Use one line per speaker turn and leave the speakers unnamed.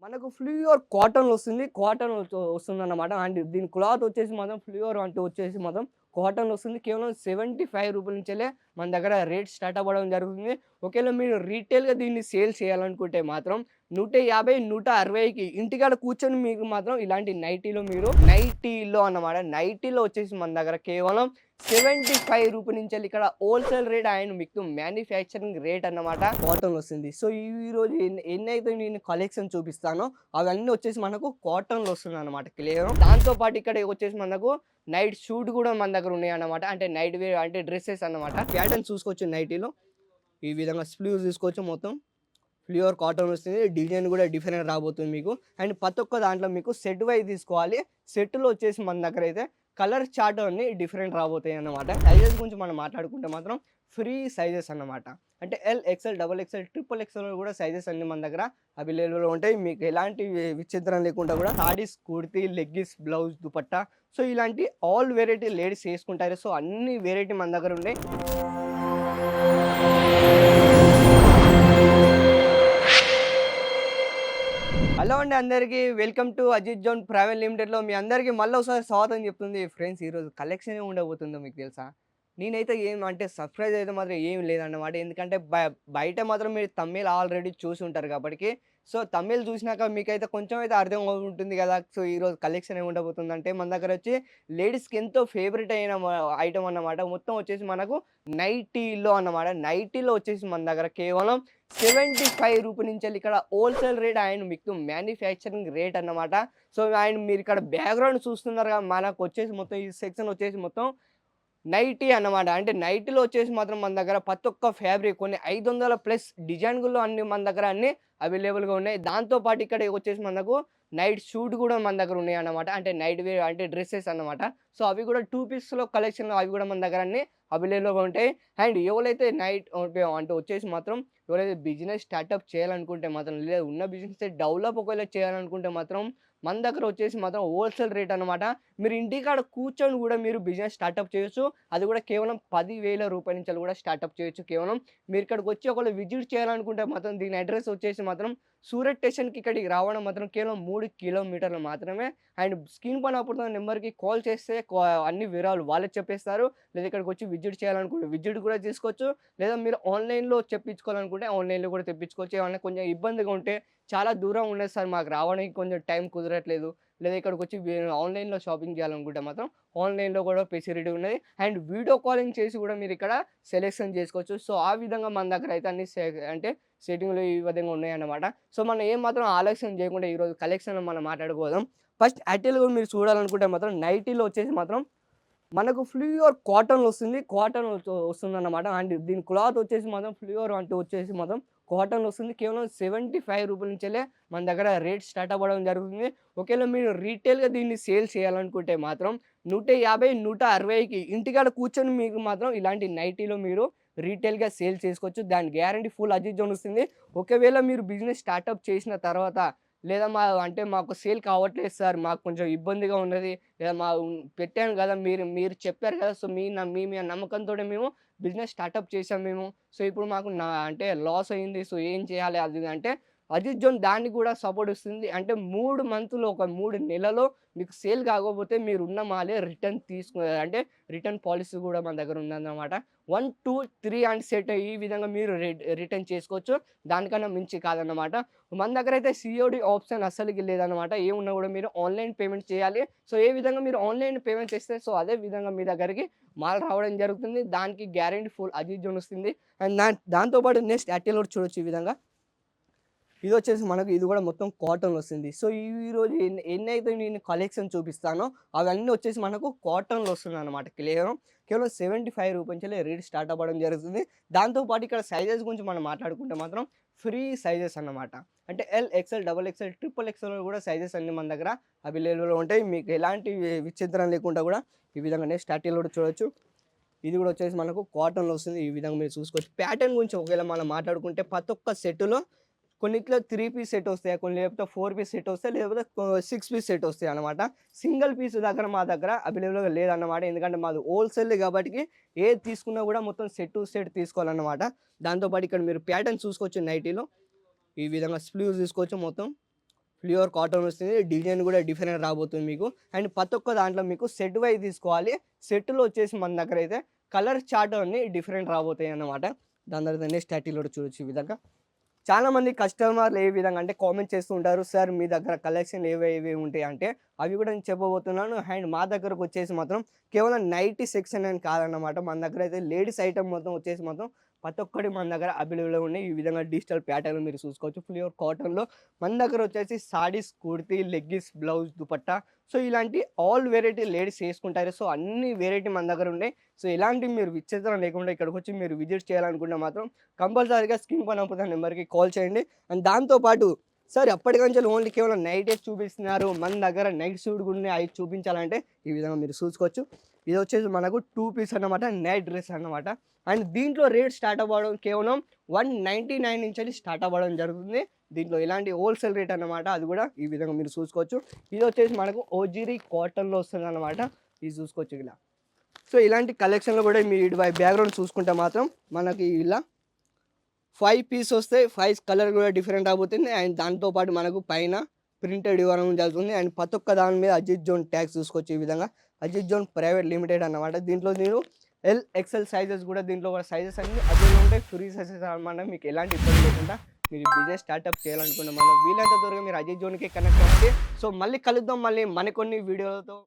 మనకు ఫ్లూయోర్ కాటన్ వస్తుంది. కాటన్ వస్తుందన్నమాట. అండ్ దీని క్లాత్ వచ్చేసి మాత్రం ఫ్లూయోర్ అంటూ వచ్చేసి మాత్రం కాటన్ వస్తుంది. కేవలం రూ. 75 నుంచెలే మన దగ్గర రేట్ స్టార్ట్ అవ్వడం జరుగుతుంది. ఒకవేళ మీరు రీటైల్‌గా దీన్ని సేల్ చేయాలనుకుంటే మాత్రం 150, 160కి ఇంటికాడ కూర్చొని మీకు మాత్రం ఇలాంటి నైటీలో అన్నమాట. నైటీలో వచ్చేసి మన దగ్గర కేవలం రూ. 75 నుంచెల్లి ఇక్కడ హోల్‌సేల్ రేట్ అండ్ మీకు మ్యానుఫ్యాక్చరింగ్ రేట్ అన్నమాట కాటన్ వస్తుంది. సో, ఈరోజు ఎన్నైతే నేను కలెక్షన్ చూపిస్తానో అవన్నీ వచ్చేసి మనకు కాటన్‌లో వస్తుందన్నమాట క్లియర్. దాంతో పాటు ఇక్కడ వచ్చేసి మనకు నైట్ షూట్ కూడా మన దగ్గర ఉన్నాయన్నమాట. అంటే నైట్ వేర్ అంటే డ్రెసెస్ అన్నమాట. ప్యాటర్న్ చూసుకోవచ్చు నైటీలో. ఈ విధంగా స్లీవ్స్ తీసుకోవచ్చు మొత్తం. ప్యూర్ కాటన్ వస్తుంది. డిజైన్ కూడా డిఫరెంట్ రాబోతుంది మీకు. అండ్ ప్రతి ఒక్క దాంట్లో మీకు సెట్ వైస్ తీసుకోవాలి. సెట్‌లో వచ్చేసి మన దగ్గర అయితే కలర్ చార్ట్ అన్నీ డిఫరెంట్ రాబోతాయి అన్నమాట. సైజెస్ గురించి మనం మాట్లాడుకుంటే మాత్రం ఫ్రీ సైజెస్ అన్నమాట. అంటే L, XL, double XL, triple XL కూడా సైజెస్ అన్నీ మన దగ్గర అవైలబుల్‌గా ఉంటాయి. మీకు ఎలాంటి విచిత్రం లేకుండా కూడా saris, kurti, leggings, blouse, dupatta so ఇలాంటి ఆల్ వెరైటీ లేడీస్ వేసుకుంటారు. సో అన్ని వెరైటీ మన దగ్గర ఉన్నాయి. హలో అండి అందరికీ. Welcome to Ajith zone private లిమిటెడ్‌లో మీ అందరికీ మళ్ళొకసారి స్వాగతం చెప్తుంది. ఫ్రెండ్స్ ఈరోజు కలెక్షన్ ఏమి ఉండబోతుందో మీకు తెలుసా? నేనైతే ఏం అంటే సర్ప్రైజ్ అయితే మాత్రం ఏమి లేదన్నమాట. ఎందుకంటే బయట మాత్రం మీరు తమిళ్ ఆల్రెడీ చూసి ఉంటారు కాబట్టికి. సో, తమిళ్ చూసినాక మీకైతే కొంచెం అయితే అర్థం అవుతుంది కదా! సో, ఈరోజు కలెక్షన్ ఏమి ఉండబోతుందంటే మన దగ్గర వచ్చి లేడీస్‌కి ఎంతో ఫేవరెట్ అయిన ఐటెమ్ అన్నమాట. మొత్తం వచ్చేసి మనకు నైటీలో అన్నమాట. నైటీలో వచ్చేసి మన దగ్గర కేవలం రూ. 75 నుంచెల్లి ఇక్కడ హోల్‌సేల్ రేట్ అండ్ మీకు మ్యానుఫ్యాక్చరింగ్ రేట్ అన్నమాట. సో, అండ్ మీరు ఇక్కడ బ్యాక్‌గ్రౌండ్ చూస్తున్నారుగా మనకొచ్చేసి మొత్తం ఈ సెక్షన్ వచ్చేసి మొత్తం నైటీ అన్నమాట. అంటే నైటీలో వచ్చేసి మాత్రం మన దగ్గర ప్రతి ఒక్క ఫ్యాబ్రిక్ కొన్ని 500 ప్లస్ డిజైన్‌గుల్లో అన్ని మన దగ్గర అన్నీ అవైలబుల్‌గా ఉన్నాయి. దాంతో పాటు ఇక్కడ వచ్చేసి మనకు నైట్ షూట్ కూడా మన దగ్గర ఉన్నాయన్నమాట. అంటే నైట్ వేర్ అంటే డ్రెసెస్ అన్నమాట. సో, అవి కూడా 2 పీస్‌లో కలెక్షన్‌లో అవి కూడా మన దగ్గర అన్నీ అవైలబుల్‌గా ఉంటాయి. అండ్ ఎవరైతే అంటే వచ్చేసి మాత్రం ఎవరైతే బిజినెస్ స్టార్టప్ చేయాలనుకుంటే మాత్రం లేదా ఉన్న బిజినెస్ డెవలప్ ఒకవేళ చేయాలనుకుంటే మాత్రం మన దగ్గర వచ్చేసి మాత్రం హోల్‌సేల్ రేట్ అన్నమాట. మీరు ఇంటికాడ కూర్చొని కూడా మీరు బిజినెస్ స్టార్టప్ చేయొచ్చు. అది కూడా కేవలం రూ. 10,000 నుంచి కూడా స్టార్టప్ చేయొచ్చు. కేవలం మీరు ఇక్కడికొచ్చి ఒకవేళ విజిట్ చేయాలనుకుంటే మాత్రం దీని అడ్రెస్ వచ్చేసి మాత్రం సూరత్ స్టేషన్‌కి ఇక్కడికి రావడం మాత్రం కేవలం 3 కిలోమీటర్లు మాత్రమే. అండ్ స్క్రీన్ పైన అప్పుడు నెంబర్‌కి కాల్ చేస్తే అన్ని వివరాలు వాళ్ళే చెప్పేస్తారు. లేదా ఇక్కడికొచ్చి విజిట్ చేయాలనుకుంటే విజిట్ కూడా చేసుకోవచ్చు. లేదా మీరు ఆన్‌లైన్‌లో చెప్పించుకోవాలనుకుంటే ఆన్‌లైన్‌లో కూడా తెప్పించుకోవచ్చు. ఏమన్నా కొంచెం ఇబ్బందిగా ఉంటే చాలా దూరం ఉన్నది సార్ మాకు రావడానికి కొంచెం టైం కుదరట్లేదు. లేదా ఇక్కడికొచ్చి ఆన్‌లైన్‌లో షాపింగ్ చేయాలనుకుంటే మాత్రం ఆన్‌లైన్‌లో కూడా ఫెసిలిటీ ఉన్నది. అండ్ వీడియో కాలింగ్ చేసి కూడా మీరిక్కడ సెలెక్షన్ చేసుకోవచ్చు. సో, ఆ విధంగా మన దగ్గర అయితే అన్ని అంటే సెట్టింగ్‌లు ఈ విధంగా ఉన్నాయన్నమాట. సో, మనం ఏం మాత్రం ఆలస్యం చేయకుండా ఈరోజు కలెక్షన్‌లో మనం మాట్లాడుకోదాం. ఫస్ట్ అటెల్ కూడా మీరు చూడాలనుకుంటే మాత్రం నైటీలో వచ్చేసి మాత్రం మనకు ఫ్లూయోర్ కాటన్ వస్తుంది. కాటన్ వస్తుందన్నమాట. అండ్ దీని క్లాత్ వచ్చేసి మాత్రం ఫ్లూయోర్ అంటూ వచ్చేసి మాత్రం కాటన్ వస్తుంది. కేవలం రూ. 75 నుంచెలే మన దగ్గర రేట్ స్టార్ట్ అవ్వడం జరుగుతుంది. ఒకవేళ మీరు రీటైల్‌గా దీన్ని సేల్ చేయాలనుకుంటే మాత్రం 150, 160కి ఇంటికాడ కూర్చొని మీకు మాత్రం ఇలాంటి నైటీలో మీరు రీటైల్‌గా సేల్ చేసుకోవచ్చు. దాని గ్యారంటీ ఫుల్ అజిత్ జోన్ వస్తుంది. ఒకవేళ మీరు బిజినెస్ స్టార్టప్ చేసిన తర్వాత లేదా అంటే మాకు సేల్ కావట్లేదు సార్. మాకు కొంచెం ఇబ్బందిగా ఉన్నది. లేదా పెట్టాను గదా! మీరు మీరు చెప్పారు కదా! సో, మీ మీ నమ్మకంతోనే మేము బిజినెస్ స్టార్టప్ చేసాం మేము. సో, ఇప్పుడు మాకు అంటే లాస్ అయింది. సో, ఏం చేయాలి అది ఇది అంటే అజిత్ జోన్ దానికి కూడా సపోర్ట్ ఇస్తుంది. అంటే 3 మంత్‌లో ఒక 3 నెలలో మీకు సేల్ కాకపోతే మీరున్న మాలే రిటర్న్ అంటే రిటర్న్ పాలిసీ కూడా మన దగ్గర ఉందన్నమాట. 1, 2, 3 అండ్ సెట్ ఈ విధంగా మీరు రిటర్న్ చేసుకోవచ్చు. దానికన్నా మించి కాదన్నమాట. మన దగ్గరైతే సీఓడీ ఆప్షన్ అస్సలకి లేదనమాట. ఏమున్నా గూడా మీరు ఆన్‌లైన్ పేమెంట్ చేయాలి. సో, ఏ విధంగా మీరు ఆన్‌లైన్ పేమెంట్ చేస్తే సో, అదే విధంగా మీ దగ్గరికి మాల్ రావడం జరుగుతుంది. దానికి గ్యారంటీ ఫుల్ అజిత్ జోన్ వస్తుంది. అండ్ దాంతో పాటు నెక్స్ట్ ఎయిర్టెల్ కూడా చూడొచ్చు ఈ విధంగా. ఇదొచ్చేసి మనకు ఇది గూడా మొత్తం కాటన్ వస్తుంది. సో, ఈరోజు ఎన్నైతే నేను కలెక్షన్ చూపిస్తానో అవన్నీ వచ్చేసి మనకు కాటన్‌లో వస్తుందనమాట కేవలం రూ. 75 నుంచెల్లి రేట్ స్టార్ట్ అవ్వడం జరుగుతుంది. దాంతో పాటు ఇక్కడ సైజెస్ గురించి మనం మాట్లాడుకుంటే మాత్రం ఫ్రీ సైజెస్ అన్నమాట. అంటే L, XL, double XL, triple XL కూడా సైజెస్ అన్నీ మన దగ్గర అవైలబుల్‌గా ఉంటాయి. మీకు ఎలాంటి విచిత్రం లేకుండా కూడా ఈ విధంగా నెక్స్ట్ ఎయిర్టెల్ కూడా చూడొచ్చు. ఇది కూడా వచ్చేసి మనకు కాటన్‌లో వస్తుంది. ఈ విధంగా మీరు చూసుకోవచ్చు. ప్యాటర్న్ గురించి ఒకవేళ మనం మాట్లాడుకుంటే ప్రతి ఒక్క సెట్‌లో కొన్నిట్లో 3 పీస్ సెట్ వస్తాయి. కొన్ని లేకపోతే 4 పీస్ సెట్ వస్తాయి. లేకపోతే 6 పీస్ సెట్ వస్తాయన్నమాట. సింగిల్ పీస్ దగ్గర మా దగ్గర అవైలబుల్‌గా లేదన్నమాట. ఎందుకంటే మాది హోల్‌సేల్ కాబట్టికి ఏది తీసుకున్నా కూడా మొత్తం సెట్ టు సెట్ తీసుకోవాలన్నమాట. దాంతో పాటు ఇక్కడ మీరు ప్యాటర్న్ చూసుకోవచ్చు నైటీలో. ఈ విధంగా స్లీవ్స్ తీసుకోవచ్చు మొత్తం. ప్యూర్ కాటన్ వస్తుంది. డిజైన్ కూడా డిఫరెంట్ రాబోతుంది మీకు. అండ్ ప్రతి ఒక్క దాంట్లో మీకు సెట్ వైస్ తీసుకోవాలి. సెట్‌లో వచ్చేసి మన దగ్గర అయితే కలర్ చార్ట్ అన్నీ డిఫరెంట్ రాబోతాయన్నమాట. దాని తర్వాత నెక్స్ట్ టైటిల్ కూడా చూడొచ్చు ఈ విధంగా. చాలామంది కస్టమర్లు ఏ విధంగా అంటే కామెంట్ చేస్తూ ఉంటారు. సార్ మీ దగ్గర కలెక్షన్ ఏవేవి ఉంటాయి అంటే, అవి కూడా నేను చెప్పబోతున్నాను. అండ్ మా దగ్గరకొచ్చేసి మాత్రం కేవలం నైటీ సెక్షన్ అని కాదన్నమాట. మన దగ్గర అయితే లేడీస్ ఐటెమ్ మొత్తం వచ్చేసి మొత్తం ప్రతి ఒక్కటి మన దగ్గర అవైలబుల్‌గా ఉన్నాయి. ఈ విధంగా డిజిటల్ ప్యాటర్న్ మీరు చూసుకోవచ్చు. ప్యూర్ కాటన్‌లో మన దగ్గర వచ్చేసి saris, kurti, leggings, blouse, dupatta so ఇలాంటి ఆల్ వెరైటీ లేడీస్ ఏసుకుంటారు. సో అన్ని వెరైటీ మన దగ్గర ఉన్నాయి. సో ఎలాంటి మీరు విచిత్రం లేకుండా ఇక్కడికొచ్చి మీరు విజిట్ చేయాలనుకుంటే మాత్రం కంపల్సరీగా స్క్రీన్ పైన అవుతున్న నెంబర్‌కి కాల్ చేయండి. అండ్ దాంతో పాటు సార్ ఎప్పటికంచెలి ఓన్లీ కేవలం నైటే చూపిస్తున్నారు. మన దగ్గర నైట్ సూట్ కూడా ఉన్నాయి. అయి చూపించాలంటే ఈ విధంగా మీరు చూసుకోవచ్చు. ఇది వచ్చేసి మనకు 2 పీస్ అన్నమాట. నైట్ డ్రెస్ అన్నమాట. అండ్ దీంట్లో రేట్ స్టార్ట్ అవ్వడం కేవలం 199 నుంచెల్లి స్టార్ట్ అవ్వడం జరుగుతుంది. దీంట్లో ఇలాంటి హోల్‌సేల్ రేట్ అన్నమాట. అది కూడా ఈ విధంగా మీరు చూసుకోవచ్చు. ఇది వచ్చేసి మనకు ఓజిరి కాటన్‌లో వస్తుందన్నమాట. ఇది చూసుకోవచ్చు ఇలా. సో ఇలాంటి కలెక్షన్‌లో కూడా మీరు ఇటు బ్యాక్‌గ్రౌండ్ చూసుకుంటే మాత్రం మనకి ఇలా 5 పీస్ వస్తాయి. 5 కలర్ కూడా డిఫరెంట్ రాబోతుంది. అండ్ దాంతో పాటు మనకు పైన ప్రింటెడ్ ఇవ్వడం జరుగుతుంది. అండ్ ప్రతి ఒక్క దాని మీద అజిత్ జోన్ ట్యాగ్స్ చూసుకోవచ్చు ఈ విధంగా. అజిత్ జోన్ ప్రైవేట్ లిమిటెడ్ అన్నమాట. దీంట్లో నేను ఎల్, ఎక్స్ఎల్ సైజెస్ కూడా దీంట్లో కూడా సైజెస్ అన్నీ అవైలబుల్ ఉంటాయి. ఫ్రీ సైజెస్ అన్నమాట. మీకు ఎలాంటి ఇబ్బంది లేకుండా మీరు బిజినెస్ స్టార్టప్ చేయాలనుకున్న మనం వీలైనంత త్వరగా మీరు అజిత్ జోన్‌కి కనెక్ట్ అవ్వండి. సో మళ్ళీ కలుద్దాం మళ్ళీ మరికొన్ని వీడియోలతో.